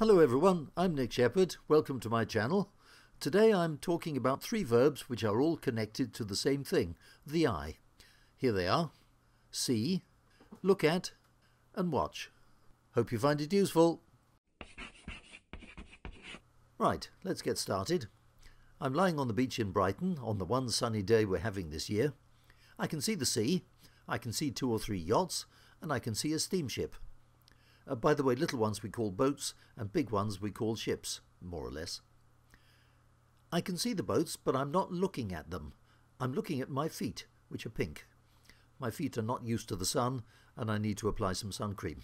Hello everyone, I'm Nick Shepherd. Welcome to my channel. Today I'm talking about three verbs which are all connected to the same thing, the eye. Here they are: see, look at, and watch. Hope you find it useful. Right, let's get started. I'm lying on the beach in Brighton on the one sunny day we're having this year. I can see the sea, I can see 2 or 3 yachts, and I can see a steamship. By the way, little ones we call boats and big ones we call ships, more or less. I can see the boats, but I'm not looking at them. I'm looking at my feet, which are pink. My feet are not used to the sun, and I need to apply some sun cream.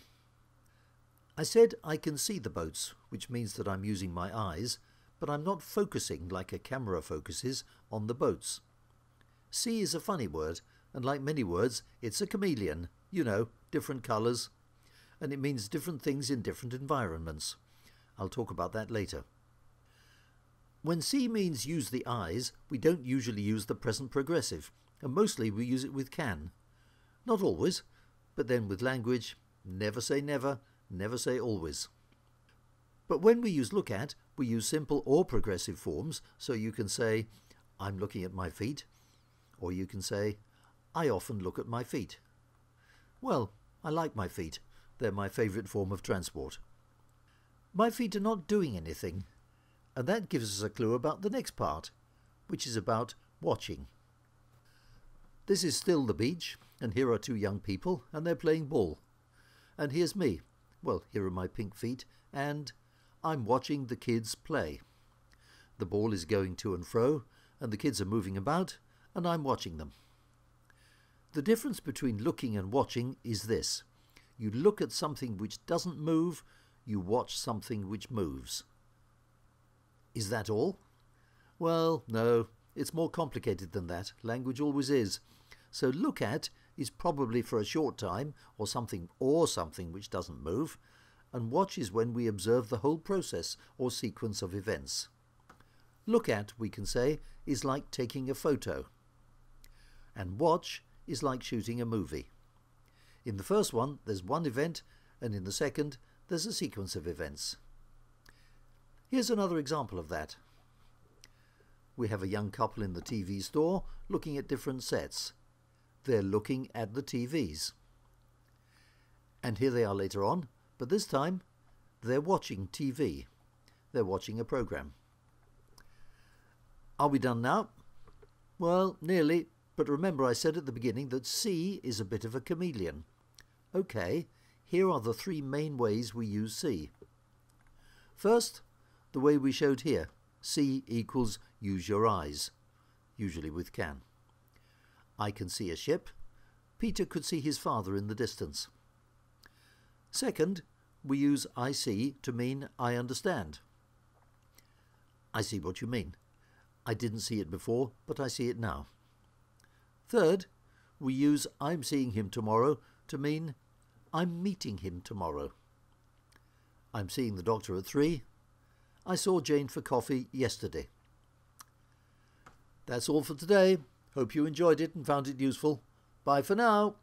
I said I can see the boats, which means that I'm using my eyes, but I'm not focusing like a camera focuses on the boats. See is a funny word, and like many words, it's a chameleon. You know, different colours. And it means different things in different environments. I'll talk about that later. When see means use the eyes, we don't usually use the present progressive, and mostly we use it with can. Not always, but then with language, never say never, never say always. But when we use look at, we use simple or progressive forms, so you can say, I'm looking at my feet, or you can say, I often look at my feet. Well, I like my feet. They're my favourite form of transport. My feet are not doing anything, and that gives us a clue about the next part, which is about watching. This is still the beach, and here are 2 young people, and they're playing ball. And here's me. Well, here are my pink feet, and I'm watching the kids play. The ball is going to and fro, and the kids are moving about, and I'm watching them. The difference between looking and watching is this. You look at something which doesn't move, you watch something which moves. Is that all? Well, no, it's more complicated than that. Language always is. So look at is probably for a short time, or something which doesn't move, and watch is when we observe the whole process or sequence of events. Look at, we can say, is like taking a photo, and watch is like shooting a movie. In the first one, there's one event, and in the second, there's a sequence of events. Here's another example of that. We have a young couple in the TV store looking at different sets. They're looking at the TVs. And here they are later on, but this time, they're watching TV. They're watching a program. Are we done now? Well, nearly, but remember I said at the beginning that see is a bit of a chameleon. Okay, here are the 3 main ways we use see. First, the way we showed here. See equals use your eyes, usually with can. I can see a ship. Peter could see his father in the distance. Second, we use I see to mean I understand. I see what you mean. I didn't see it before, but I see it now. Third, we use I'm seeing him tomorrow to mean I'm meeting him tomorrow. I'm seeing the doctor at 3. I saw Jane for coffee yesterday. That's all for today. Hope you enjoyed it and found it useful. Bye for now.